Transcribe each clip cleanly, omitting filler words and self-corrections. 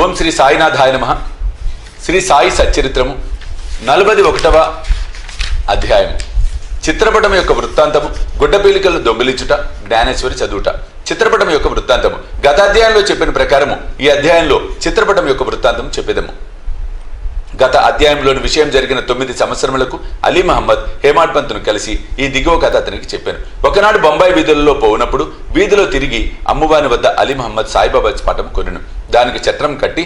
ఓం శ్రీ సాయినాథాయ నమః. శ్రీ సాయి సచ్చరిత్రము 41వ అధ్యాయము. చిత్రపటం యొక్క వృత్తాంతము. గుడ్డపీలికలను దొంగిలించుట, జ్ఞానేశ్వరి చదువుట. చిత్రపటం యొక్క వృత్తాంతము. గత అధ్యాయంలో చెప్పిన ప్రకారము ఈ అధ్యాయంలో చిత్రపటం యొక్క వృత్తాంతం చెప్పేదము. గత అధ్యాయంలోని విషయం జరిగిన 9 సంవత్సరములకు అలీ మహమ్మద్ హేమాడ్ పంత్ను కలిసి ఈ దిగువ కథ అతనికి చెప్పాను. ఒకనాడు బొంబాయి వీధులలో పోయినప్పుడు వీధిలో తిరిగి అమ్మువాని వద్ద అలీ మహమ్మద్ సాయిబాబా పటం కొనెను. దానికి చట్రం కట్టి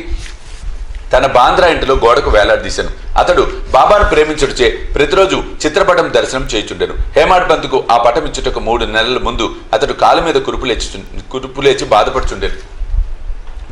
తన బాంద్రా ఇంటిలో గోడకు వేలాడదీశాను. అతడు బాబాను ప్రేమించుడిచే ప్రతిరోజు చిత్రపటం దర్శనం చేయుచుండెను. హేమాడ్ పంత్కు ఆ పటం ఇచ్చుటకు 3 నెలల ముందు అతడు కాలు మీద కురుపులేచి బాధపడుచుండెను.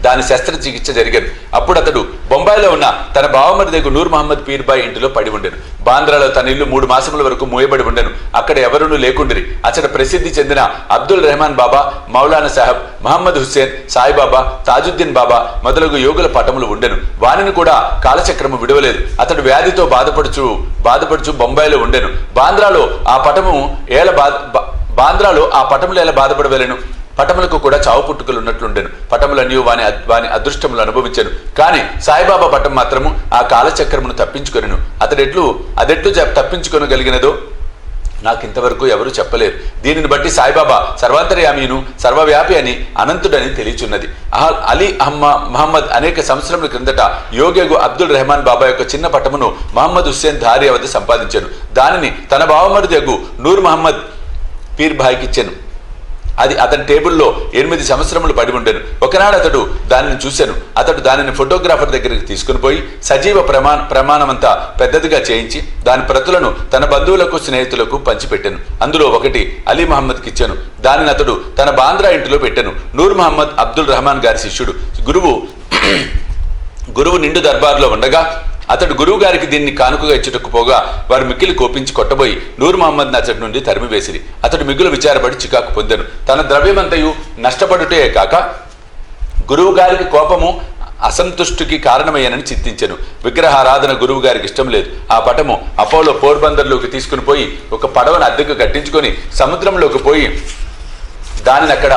దాని శస్త్రచికిత్స జరిగాను. అప్పుడు అతడు బొంబాయిలో ఉన్న తన బావమరిదగు నూర్ మహమ్మద్ పీర్బాయ్ ఇంటిలో పడి ఉండెను. బాంద్రాలో తన ఇల్లు 3 మాసముల వరకు మూయబడి ఉండెను. అక్కడ ఎవరునూ లేకుండిరి. అతడు ప్రసిద్ధి చెందిన అబ్దుల్ రెహమాన్ బాబా, మౌలానా సాహెబ్, మహమ్మద్ హుస్సేన్, సాయిబాబా, తాజుద్దీన్ బాబా మొదలగు యోగుల పటములు ఉండెను. వానిని కూడా కాలచక్రము విడవలేదు. అతడు వ్యాధితో బాధపడుచు బొంబాయిలో ఉండెను. బాంద్రాలో ఆ పటములు ఎలా బాధపడవలెను? పటములకు కూడా చావు పుట్టుకలు ఉన్నట్లుండెను. పటములన్నీ వాని అదృష్టములు అనుభవించెను. కానీ సాయిబాబా పటం మాత్రము ఆ కాలచక్రమును తప్పించుకొనెను. అదెట్లు తప్పించుకొనగలిగినదో నాకింతవరకు ఎవరూ చెప్పలేరు. దీనిని బట్టి సాయిబాబా సర్వాంతర్యామీను, సర్వవ్యాపి అని, అనంతుడని తెలియచున్నది. అలీ మహమ్మద్ అనేక సంవత్సరముల క్రిందట యోగ్యగు అబ్దుల్ రెహమాన్ బాబా యొక్క చిన్న పటమును మహమ్మద్ హుస్సేన్ ధారియా వద్ద సంపాదించాను. దానిని తన బావమరిదగు నూర్ మహమ్మద్ పీర్బాయ్కి ఇచ్చాను. అది అతని టేబుల్లో 8 సంవత్సరములు పడి ఉండెను. ఒకనాడు అతడు దానిని చూశాను. అతడు దానిని ఫోటోగ్రాఫర్ దగ్గరికి తీసుకుని పోయి సజీవ ప్రమాణమంతా పెద్దదిగా చేయించి దాని ప్రతులను తన బంధువులకు, స్నేహితులకు పంచిపెట్టాను. అందులో ఒకటి అలీ మహమ్మద్కి ఇచ్చాను. దానిని అతడు తన బాంద్రా ఇంటిలో పెట్టాను. నూర్ మహమ్మద్ అబ్దుల్ రెహమాన్ గారి శిష్యుడు. గురువు నిండు దర్బార్లో ఉండగా అతడు గురువు గారికి దీన్ని కానుకగా ఇచ్చుటకు పోగా వారు మిక్కిలి కోపించి కొట్టబోయి నూర్ మహమ్మద్ని అతడి నుండి తరిమివేసిరి. అతడు మిగులు విచారపడి చికాకు పొందెను. తన ద్రవ్యమంతయు నష్టపడుటే కాక గురువు గారికి కోపము, అసంతుష్టికి కారణమయ్యానని చింతించెను. విగ్రహారాధన గురువు గారికి ఇష్టం లేదు. ఆ పటము అపోలో పోర్బందర్లోకి తీసుకుని పోయి ఒక పడవను అద్దెకు కట్టించుకొని సముద్రంలోకి పోయి దానిని అక్కడ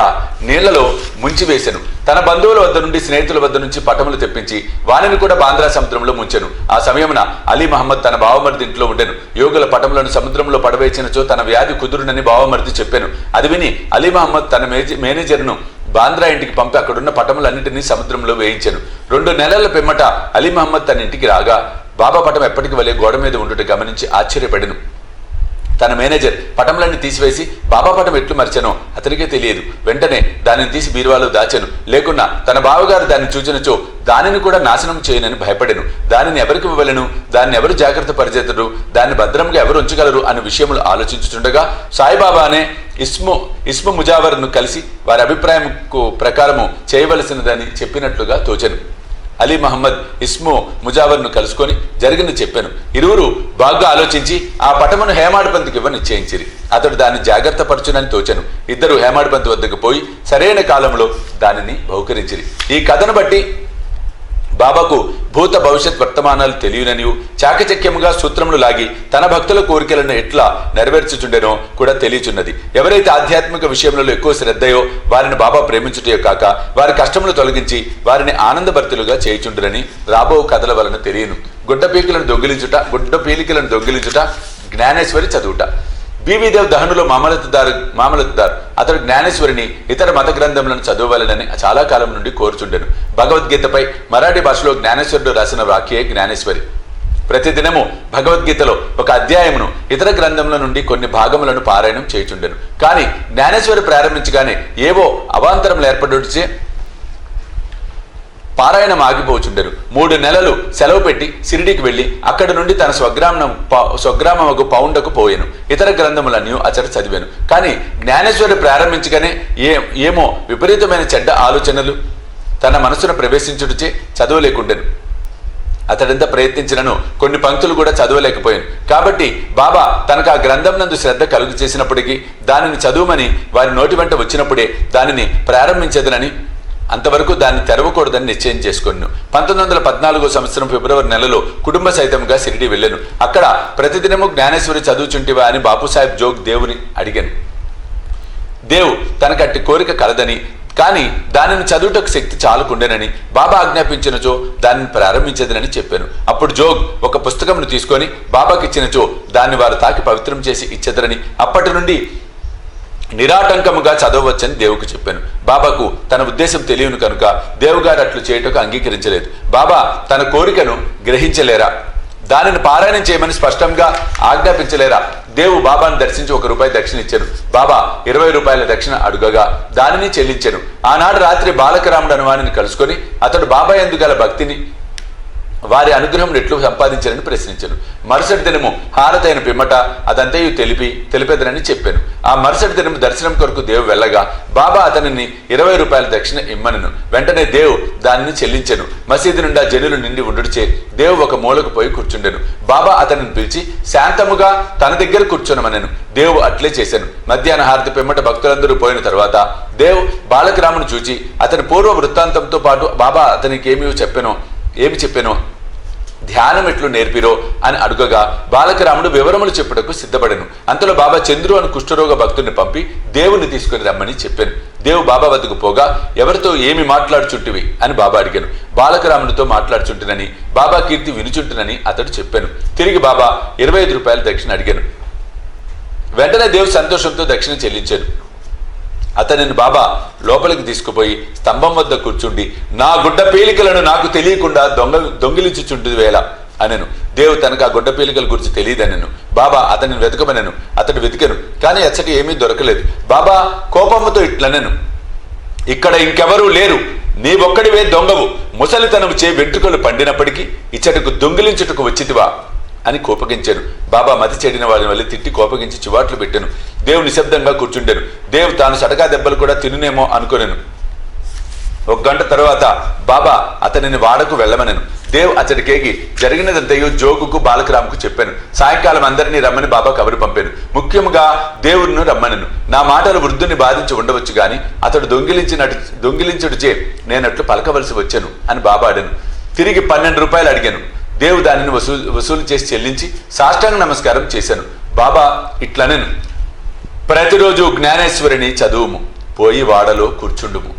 నీళ్లలో ముంచివేశాను. తన బంధువుల వద్ద నుండి, స్నేహితుల వద్ద నుంచి పటములు తెప్పించి వానిని కూడా బాంద్రా సముద్రంలో ముంచెను. ఆ సమయమున అలీ మహమ్మద్ తన బావమరిది ఇంట్లో ఉండెను. యోగుల పటములను సముద్రంలో పడవేసినచో తన వ్యాధి కుదురునని బావమరిది చెప్పాను. అది విని అలీ మహమ్మద్ తన మేనేజర్ను బాంద్రా ఇంటికి పంపి అక్కడున్న పటములన్నింటినీ సముద్రంలో వేయించాను. 2 నెలల పిమ్మట అలీ మహమ్మద్ తన ఇంటికి రాగా బాబా పటం ఎప్పటికి వలె గోడ మీద ఉండుట గమనించి ఆశ్చర్యపడెను. తన మేనేజర్ పటంలన్నీ తీసివేసి బాబా పటం ఎట్లు మరిచానో అతనికే తెలియదు. వెంటనే దానిని తీసి బీరువాలో దాచెను. లేకున్నా తన బావగారు దాన్ని చూచినచో దానిని కూడా నాశనం చేయనని భయపడెను. దానిని ఎవరికి ఇవ్వలేను, దాన్ని ఎవరు జాగ్రత్త పరిచేతరు, దాన్ని భద్రంగా ఎవరు ఉంచగలరు అనే విషయములు ఆలోచించుచుండగా సాయిబాబా అనే ఇస్ము ముజావర్ను కలిసి వారి అభిప్రాయం ప్రకారము చేయవలసినదని చెప్పినట్లుగా తోచెను. అలీ మహమ్మద్ ఇస్ము ముజావర్ను కలుసుకొని జరిగింది చెప్పాను. ఇరువురు బాగా ఆలోచించి ఆ పటమును హేమాడ్ పంత్కి ఇవ్వ నిశ్చయించిరి. అతడు దాన్ని జాగ్రత్త పరచునని తోచెను. ఇద్దరు హేమాడ్ పంత్ వద్దకు పోయి సరైన కాలంలో దానిని బహుకరించిరి. ఈ కథను బట్టి బాబాకు భూత భవిష్యత్ వర్తమానాలు తెలియననియు చాకచక్యముగా సూత్రములు లాగి తన భక్తుల కోరికలను ఎట్లా నెరవేర్చుచుండెనో కూడా తెలియచున్నది. ఎవరైతే ఆధ్యాత్మిక విషయంలో ఎక్కువ శ్రద్ధయో వారిని బాబా ప్రేమించుటయో కాక వారి కష్టములు తొలగించి వారిని ఆనందభర్తులుగా చేయుచుండరని రాబో కథల వలన తెలియను. గుడ్డ పీలికలను దొంగిలించుట, జ్ఞానేశ్వరి చదువుట. బీవీదేవ్ దహనులో మామలతుదార్ అతడు జ్ఞానేశ్వరిని ఇతర మత గ్రంథములను చదవవలెనని చాలా కాలం నుండి కోరుచుండెను. భగవద్గీతపై మరాఠీ భాషలో జ్ఞానేశ్వరుడు రాసిన వాక్యే జ్ఞానేశ్వరి. ప్రతిదినము భగవద్గీతలో ఒక అధ్యాయమును ఇతర గ్రంథముల నుండి కొన్ని భాగములను పారాయణం చేయుచుండెను. కానీ జ్ఞానేశ్వరి ప్రారంభించగానే ఏవో అవాంతరములు ఏర్పడుచే పారాయణం ఆగిపోచుండెను. 3 నెలలు సెలవు పెట్టి సిరిడికి వెళ్లి అక్కడి నుండి తన స్వగ్రామకు పౌండకు పోయాను. ఇతర గ్రంథములన్నీ అతడు చదివాను. కానీ జ్ఞానేశ్వరి ప్రారంభించగానే ఏమో విపరీతమైన చెడ్డ ఆలోచనలు తన మనసును ప్రవేశించుటచే చదవలేకుండెను. అతడెంత ప్రయత్నించినను కొన్ని పంక్తులు కూడా చదవలేకపోయాను. కాబట్టి బాబా తనకు ఆ గ్రంథం నందు శ్రద్ధ కలుగు చేసినప్పటికీ దానిని చదువుమని వారి నోటి వెంట వచ్చినప్పుడే దానిని ప్రారంభించదనని, అంతవరకు దాన్ని తెరవకూడదని నిశ్చయం చేసుకున్నాను. 1914 సంవత్సరం ఫిబ్రవరి నెలలో కుటుంబ సహితంగా సిరిడి వెళ్ళాను. అక్కడ ప్రతిదినము జ్ఞానేశ్వరి చదువుచుంటివా అని బాపుసాహెబ్ జోగ్ దేవుని అడిగాను. దేవ్ తనకట్టి కోరిక కలదని కానీ దానిని చదువుటకు శక్తి చాలకుండేనని బాబా ఆజ్ఞాపించినచో దానిని ప్రారంభించదనని చెప్పాను. అప్పుడు జోగ్ ఒక పుస్తకంను తీసుకొని బాబాకి ఇచ్చినచో దాన్ని వారు తాకి పవిత్రం చేసి ఇచ్చేదరని, అప్పటి నుండి నిరాటంకముగా చదవవచ్చని దేవుకు చెప్పాను. బాబాకు తన ఉద్దేశం తెలియను కనుక దేవుగారు అట్లు చేయటకు అంగీకరించలేదు. బాబా తన కోరికను గ్రహించలేరా? దానిని పారాయణం చేయమని స్పష్టంగా ఆజ్ఞాపించలేరా? దేవు బాబాను దర్శించి ₹1 దక్షిణ ఇచ్చాను. బాబా ₹20 దక్షిణ అడుగగా దానిని చెల్లించాను. ఆనాడు రాత్రి బాలకరాముడు అనువానిని కలుసుకొని అతడు బాబా యందు గల భక్తిని వారి అనుగ్రహం ఎట్లు సంపాదించారని ప్రశ్నించాను. మరుసటి దినము హారతైన పిమ్మట అదంతయు తెలిపేదనని చెప్పాను. ఆ మరుసటి దినము దర్శనం కొరకు దేవు వెళ్ళగా బాబా అతనిని ₹20 దక్షిణ ఇమ్మనను. వెంటనే దేవు దానిని చెల్లించెను. మసీదు నుండా జనులు నిండి ఉండుడిచే దేవు ఒక మూలకు పోయి కూర్చుండెను. బాబా అతనిని పిలిచి శాంతముగా తన దగ్గర కూర్చొనమనెను. దేవు అట్లే చేశాను. మధ్యాహ్న హారతి పిమ్మట భక్తులందరూ పోయిన తర్వాత దేవు బాలకరామును చూచి అతని పూర్వ వృత్తాంతంతో పాటు బాబా అతనికి ఏమి చెప్పానో ధ్యానం ఎట్లు నేర్పిరో అని అడుగగా బాలకరాముడు వివరములు చెప్పుటకు సిద్ధపడెను. అంతలో బాబా చంద్రు అని కుష్ఠరోగ భక్తుడిని పంపి దేవుని తీసుకుని రమ్మని చెప్పాను. దేవు బాబా వద్దకు పోగా ఎవరితో ఏమి మాట్లాడుచుంటివి అని బాబా అడిగాను. బాలకరామునితో మాట్లాడుచుంటునని, బాబా కీర్తి వినుచుంటునని అతడు చెప్పాను. తిరిగి బాబా ₹25 దక్షిణ అడిగాను. వెంటనే దేవు సంతోషంతో దక్షిణ చెల్లించాను. అతనిని బాబా లోపలికి తీసుకుపోయి స్తంభం వద్ద కూర్చుండి నా గుడ్డ పీలికలను నాకు తెలియకుండా దొంగిలించుచుంటుంది వేళ అనెను. దేవు తనకు ఆ గుడ్డ పీలికల గురించి తెలియదనెను. బాబా అతనిని వెతకమనెను. అతడు వెతికెను, కానీ అచ్చటి ఏమీ దొరకలేదు. బాబా కోపముతో ఇట్లనెను, ఇక్కడ ఇంకెవరూ లేరు, నీవొక్కడివే దొంగవు. ముసలితనము చే వెంట్రుకలు పండినప్పటికీ ఇచ్చటకు దొంగిలించుటకు వచ్చితివా అని కోపగించాను. బాబా మతి చెడిన వాడిని వల్ల తిట్టి కోపగించి చివాట్లు పెట్టాను. దేవు నిశ్శబ్దంగా కూర్చుండాను. దేవు తాను సటకా దెబ్బలు కూడా తినునేమో అనుకునేను. 1 గంట తర్వాత బాబా అతనిని వాడకు వెళ్ళమనెను. దేవ్ అతడికేగి జరిగినదంతయో జోగుకు బాలకరాముకు చెప్పాను. సాయంకాలం అందరినీ రమ్మని బాబా కబురు పంపాను. ముఖ్యంగా దేవుడిను రమ్మనెను. నా మాటలు వృద్ధుని బాధించి ఉండవచ్చు గాని అతడు దొంగిలించుడిచే నేనట్లు పలకవలసి వచ్చాను అని బాబా అడాను. తిరిగి ₹12 అడిగాను. దేవు దానిని వసూలు చేసి చెల్లించి సాష్టాంగ నమస్కారం చేశాను. బాబా ఇట్లనెను, ప్రతిరోజు జ్ఞానేశ్వరిని చదువుము, పోయి వాడలో కూర్చుండుము.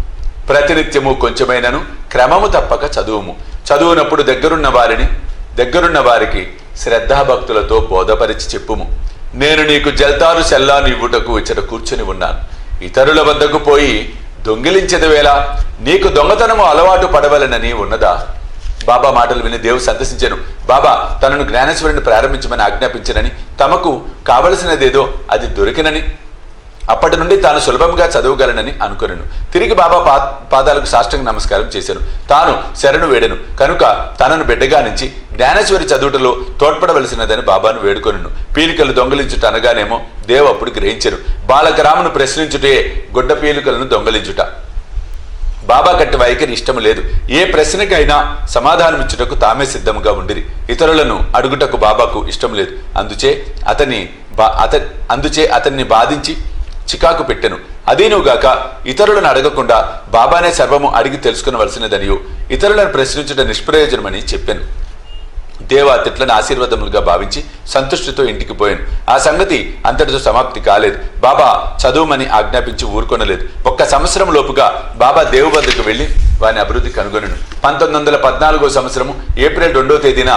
ప్రతినిత్యము కొంచెమైనను క్రమము తప్పక చదువుము. చదువునప్పుడు దగ్గరున్న వారికి శ్రద్ధాభక్తులతో బోధపరిచి చెప్పుము. నేను నీకు జల్తారు సెల్లాను ఇవ్వుటకు ఇచ్చట కూర్చొని ఉన్నాను. ఇతరుల వద్దకు పోయి దొంగిలించెదవేళ నీకు దొంగతనము అలవాటు పడవలనని ఉన్నదా? బాబా మాటలు విని దేవు సంతసించాను. బాబా తనను జ్ఞానేశ్వరుని ప్రారంభించమని ఆజ్ఞాపించనని, తమకు కావలసినదేదో అది దొరికినని, అప్పటి నుండి తాను సులభంగా చదవగలనని అనుకొనెను. తిరిగి బాబా పాదాలకు సాష్టాంగ నమస్కారం చేశాను. తాను శరణు వేడెను కనుక తనను బిడ్డగా నుంచి జ్ఞానేశ్వరి చదువుటలో తోడ్పడవలసినదని బాబాను వేడుకొనెను. పీలికలు దొంగిలించుట అనగానేమో దేవు అప్పుడు గ్రహించెను. బాలకరామును ప్రశ్నించుటే గుడ్డ పీలికలను దొంగిలించుట. బాబా గట్టి వైఖరి ఇష్టము లేదు. ఏ ప్రశ్నకైనా సమాధానమిచ్చుటకు తామే సిద్ధముగా ఉండిరి. ఇతరులను అడుగుటకు బాబాకు ఇష్టం లేదు. అందుచే అతన్ని బాధించి చికాకు పెట్టెను. అదేనుగాక ఇతరులను అడగకుండా బాబానే సర్వము అడిగి తెలుసుకునవలసినదనియు ఇతరులను ప్రశ్నించుట నిష్ప్రయోజనమని చెప్పాను. దేవ తిట్లను ఆశీర్వాదములుగా భావించి సంతుష్టితో ఇంటికి పోయాను. ఆ సంగతి అంతటితో సమాప్తి కాలేదు. బాబా చదువుమని ఆజ్ఞాపించి ఊరుకొనలేదు. 1 సంవత్సరం లోపుగా బాబా దేవు వద్దకు వెళ్లి వాని అభివృద్ధి కనుగొనెను. 1914 సంవత్సరము ఏప్రిల్ 2వ తేదీన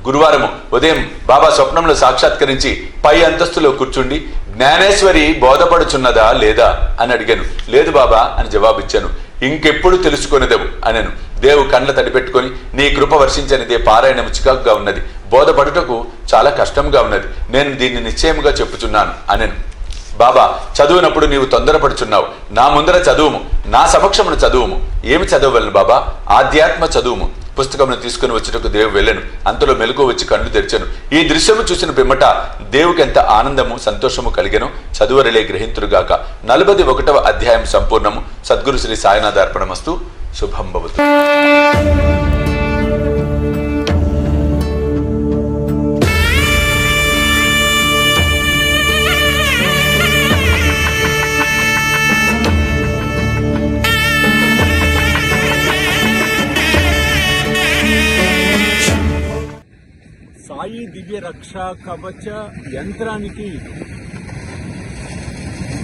గురువారము ఉదయం బాబా స్వప్నంలో సాక్షాత్కరించి పై అంతస్తులో కూర్చుండి జ్ఞానేశ్వరి బోధపడుచున్నదా లేదా అని అడిగాను. లేదు బాబా అని జవాబిచ్చాను. ఇంకెప్పుడు తెలుసుకొనిదెవు అనెను. దేవు కండ్ల తడిపెట్టుకొని నీ కృప వర్షించనిదే పారాయణము చికాకుగా ఉన్నది, బోధపడుటకు చాలా కష్టంగా ఉన్నది, నేను దీన్ని నిశ్చయముగా చెప్పుచున్నాను అనెను. బాబా చదువునప్పుడు నీవు తొందరపడుచున్నావు, నా ముందర చదువుము, నా సమక్షమును చదువుము. ఏమి చదవవలను బాబా? ఆధ్యాత్మ చదువుము. పుస్తకమును తీసుకుని వచ్చుటకు దేవు వెళ్ళను. అంతలో మెలకు వచ్చి కళ్ళు తెరిచాను. ఈ దృశ్యము చూసిన పిమ్మట దేవుకి ఎంత ఆనందము సంతోషము కలిగెను చదువరలే గ్రహింతురుగాక. 41వ అధ్యాయం సంపూర్ణము. సద్గురు శ్రీ సాయినాథ అర్పణమస్తు. శుభం భవతు. సాయి దివ్య రక్షా కవచ యంత్రానికి